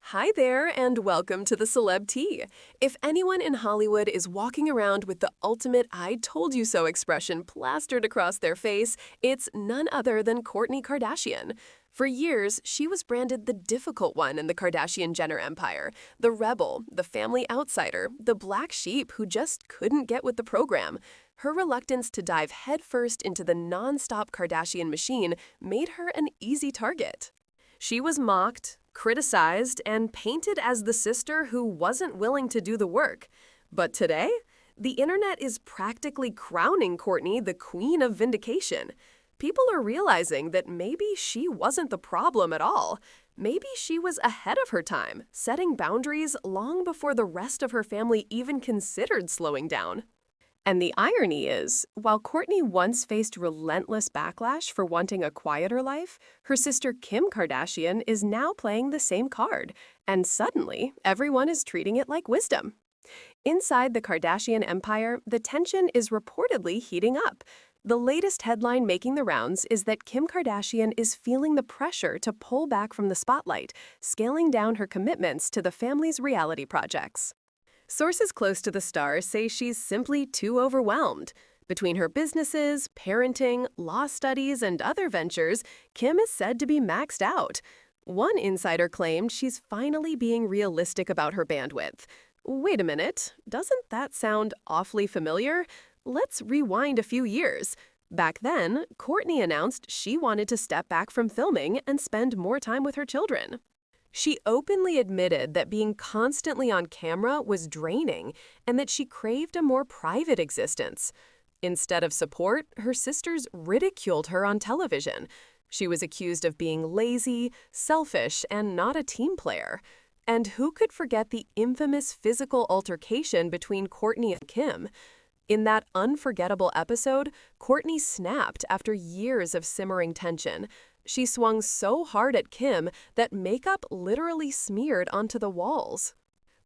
Hi there, and welcome to the Celeb Tea. If anyone in Hollywood is walking around with the ultimate I told you so expression plastered across their face, it's none other than Kourtney Kardashian. For years, she was branded the difficult one in the Kardashian-Jenner empire, the rebel, the family outsider, the black sheep who just couldn't get with the program. Her reluctance to dive headfirst into the non-stop Kardashian machine made her an easy target. She was mocked, criticized, and painted as the sister who wasn't willing to do the work. But today, the internet is practically crowning Kourtney the queen of vindication. People are realizing that maybe she wasn't the problem at all. Maybe she was ahead of her time, setting boundaries long before the rest of her family even considered slowing down. And the irony is, while Kourtney once faced relentless backlash for wanting a quieter life, her sister Kim Kardashian is now playing the same card, and suddenly, everyone is treating it like wisdom. Inside the Kardashian empire, the tension is reportedly heating up. The latest headline making the rounds is that Kim Kardashian is feeling the pressure to pull back from the spotlight, scaling down her commitments to the family's reality projects. Sources close to the star say she's simply too overwhelmed. Between her businesses, parenting, law studies, and other ventures, Kim is said to be maxed out. One insider claimed she's finally being realistic about her bandwidth. Wait a minute, doesn't that sound awfully familiar? Let's rewind a few years. Back then, Kourtney announced she wanted to step back from filming and spend more time with her children. She openly admitted that being constantly on camera was draining and that she craved a more private existence. Instead of support, her sisters ridiculed her on television. She was accused of being lazy, selfish, and not a team player. And who could forget the infamous physical altercation between Kourtney and Kim? In that unforgettable episode, Kourtney snapped after years of simmering tension. She swung so hard at Kim that makeup literally smeared onto the walls.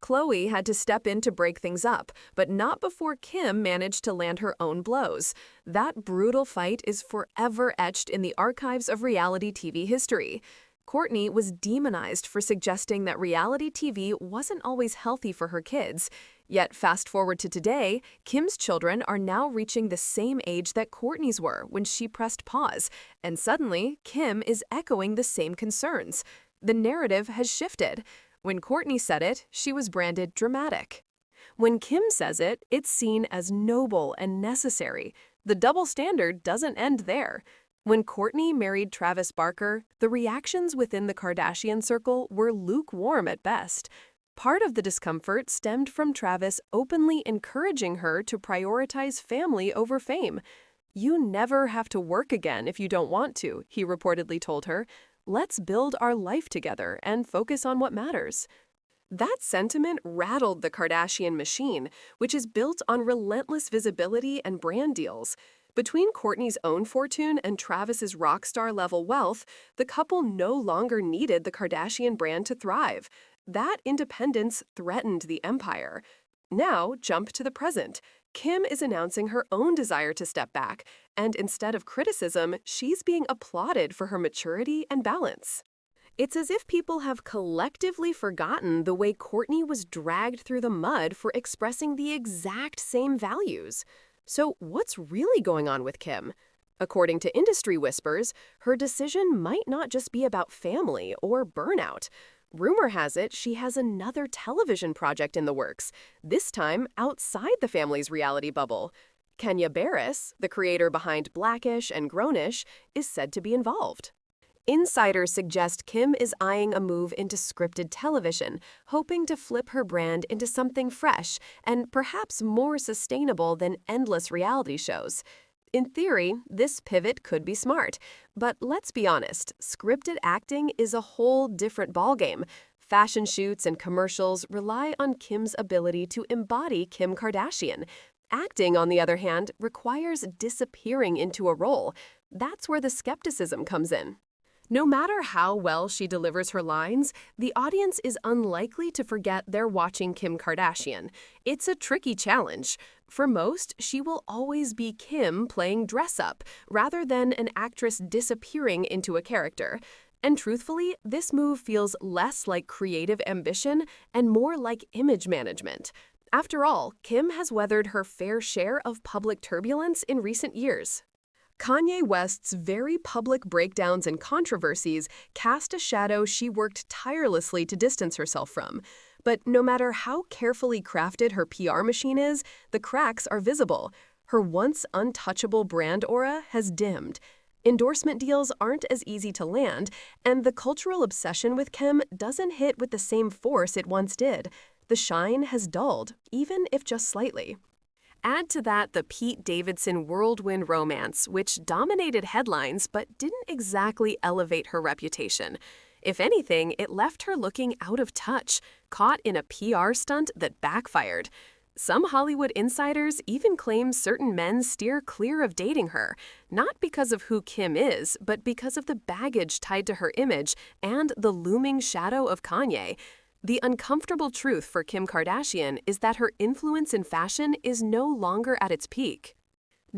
Khloe had to step in to break things up, but not before Kim managed to land her own blows. That brutal fight is forever etched in the archives of reality TV history. Kourtney was demonized for suggesting that reality TV wasn't always healthy for her kids. Yet fast forward to today, Kim's children are now reaching the same age that Kourtney's were when she pressed pause, and suddenly Kim is echoing the same concerns. The narrative has shifted. When Kourtney said it, she was branded dramatic. When Kim says it, it's seen as noble and necessary. The double standard doesn't end there. When Kourtney married Travis Barker, the reactions within the Kardashian circle were lukewarm at best. Part of the discomfort stemmed from Travis openly encouraging her to prioritize family over fame. "You never have to work again if you don't want to," he reportedly told her. "Let's build our life together and focus on what matters." That sentiment rattled the Kardashian machine, which is built on relentless visibility and brand deals. Between Kourtney's own fortune and Travis's rock star level wealth, the couple no longer needed the Kardashian brand to thrive. That independence threatened the empire. Now, jump to the present. Kim is announcing her own desire to step back, and instead of criticism, she's being applauded for her maturity and balance. It's as if people have collectively forgotten the way Kourtney was dragged through the mud for expressing the exact same values. So what's really going on with Kim? According to industry whispers, her decision might not just be about family or burnout. Rumor has it she has another television project in the works, this time outside the family's reality bubble. Kenya Barris, the creator behind Blackish and Grownish, is said to be involved. Insiders suggest Kim is eyeing a move into scripted television, hoping to flip her brand into something fresh and perhaps more sustainable than endless reality shows. In theory, this pivot could be smart, but let's be honest, scripted acting is a whole different ballgame. Fashion shoots and commercials rely on Kim's ability to embody Kim Kardashian. Acting, on the other hand, requires disappearing into a role. That's where the skepticism comes in. No matter how well she delivers her lines, the audience is unlikely to forget they're watching Kim Kardashian. It's a tricky challenge. For most, she will always be Kim playing dress-up, rather than an actress disappearing into a character. And truthfully, this move feels less like creative ambition and more like image management. After all, Kim has weathered her fair share of public turbulence in recent years. Kanye West's very public breakdowns and controversies cast a shadow she worked tirelessly to distance herself from. But no matter how carefully crafted her PR machine is, the cracks are visible. Her once untouchable brand aura has dimmed. Endorsement deals aren't as easy to land, and the cultural obsession with Kim doesn't hit with the same force it once did. The shine has dulled, even if just slightly. Add to that the Pete Davidson whirlwind romance, which dominated headlines but didn't exactly elevate her reputation. If anything, it left her looking out of touch, caught in a PR stunt that backfired. Some Hollywood insiders even claim certain men steer clear of dating her, not because of who Kim is, but because of the baggage tied to her image and the looming shadow of Kanye. The uncomfortable truth for Kim Kardashian is that her influence in fashion is no longer at its peak.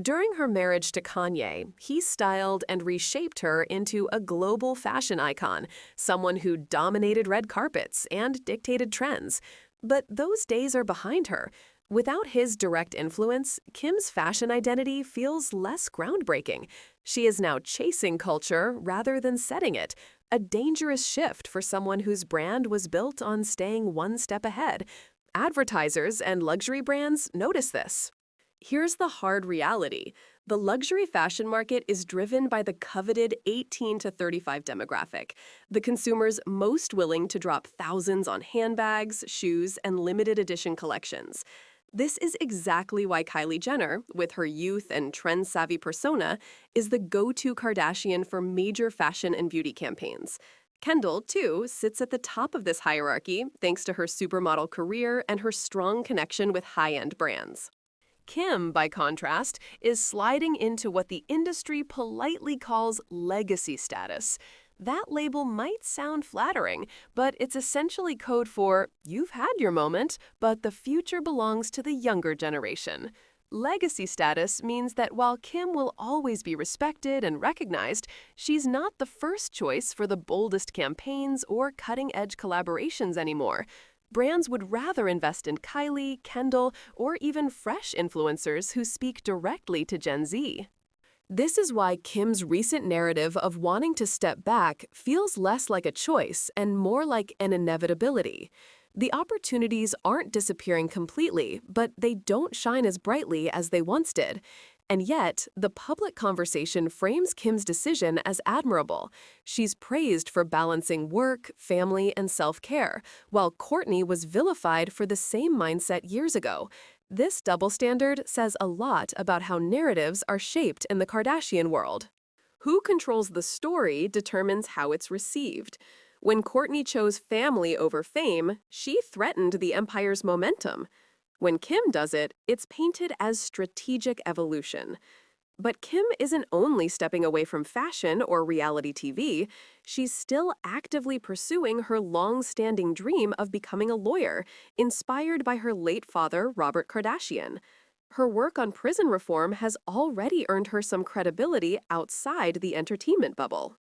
During her marriage to Kanye, he styled and reshaped her into a global fashion icon, someone who dominated red carpets and dictated trends. But those days are behind her. Without his direct influence, Kim's fashion identity feels less groundbreaking. She is now chasing culture rather than setting it, a dangerous shift for someone whose brand was built on staying one step ahead. Advertisers and luxury brands notice this. Here's the hard reality. The luxury fashion market is driven by the coveted 18 to 35 demographic, the consumers most willing to drop thousands on handbags, shoes, and limited edition collections. This is exactly why Kylie Jenner, with her youth and trend-savvy persona, is the go-to Kardashian for major fashion and beauty campaigns. Kendall, too, sits at the top of this hierarchy thanks to her supermodel career and her strong connection with high-end brands. Kim, by contrast, is sliding into what the industry politely calls legacy status. That label might sound flattering, but it's essentially code for, you've had your moment, but the future belongs to the younger generation. Legacy status means that while Kim will always be respected and recognized, she's not the first choice for the boldest campaigns or cutting-edge collaborations anymore. Brands would rather invest in Kylie, Kendall, or even fresh influencers who speak directly to Gen Z. This is why Kim's recent narrative of wanting to step back feels less like a choice and more like an inevitability. The opportunities aren't disappearing completely, but they don't shine as brightly as they once did. And yet, the public conversation frames Kim's decision as admirable. She's praised for balancing work, family, and self-care, while Kourtney was vilified for the same mindset years ago. This double standard says a lot about how narratives are shaped in the Kardashian world. Who controls the story determines how it's received. When Kourtney chose family over fame, she threatened the empire's momentum. When Kim does it, it's painted as strategic evolution. But Kim isn't only stepping away from fashion or reality TV, she's still actively pursuing her long-standing dream of becoming a lawyer, inspired by her late father, Robert Kardashian. Her work on prison reform has already earned her some credibility outside the entertainment bubble.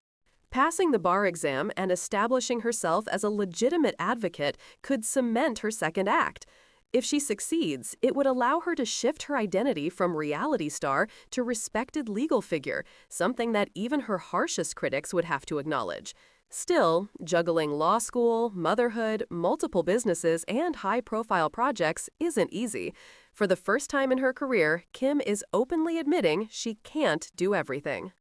Passing the bar exam and establishing herself as a legitimate advocate could cement her second act. If she succeeds, it would allow her to shift her identity from reality star to respected legal figure, something that even her harshest critics would have to acknowledge. Still, juggling law school, motherhood, multiple businesses, and high-profile projects isn't easy. For the first time in her career, Kim is openly admitting she can't do everything.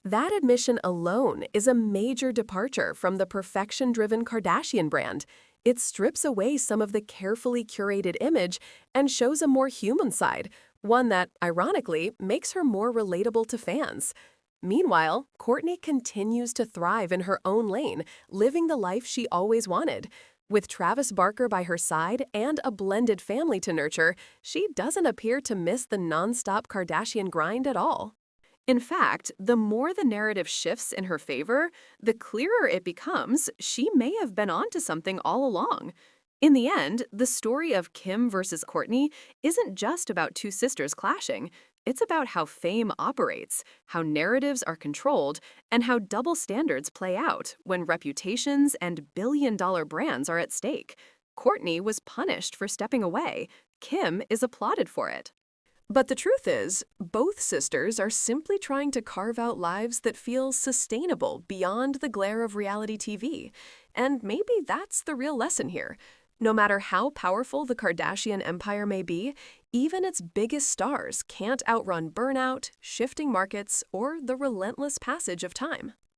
That admission alone is a major departure from the perfection-driven Kardashian brand. It strips away some of the carefully curated image and shows a more human side, one that, ironically, makes her more relatable to fans. Meanwhile, Kourtney continues to thrive in her own lane, living the life she always wanted. With Travis Barker by her side and a blended family to nurture, she doesn't appear to miss the nonstop Kardashian grind at all. In fact, the more the narrative shifts in her favor, the clearer it becomes she may have been onto something all along. In the end, the story of Kim versus Kourtney isn't just about two sisters clashing. It's about how fame operates, how narratives are controlled, and how double standards play out when reputations and billion-dollar brands are at stake. Kourtney was punished for stepping away. Kim is applauded for it. But the truth is, both sisters are simply trying to carve out lives that feel sustainable beyond the glare of reality TV. And maybe that's the real lesson here. No matter how powerful the Kardashian empire may be, even its biggest stars can't outrun burnout, shifting markets, or the relentless passage of time.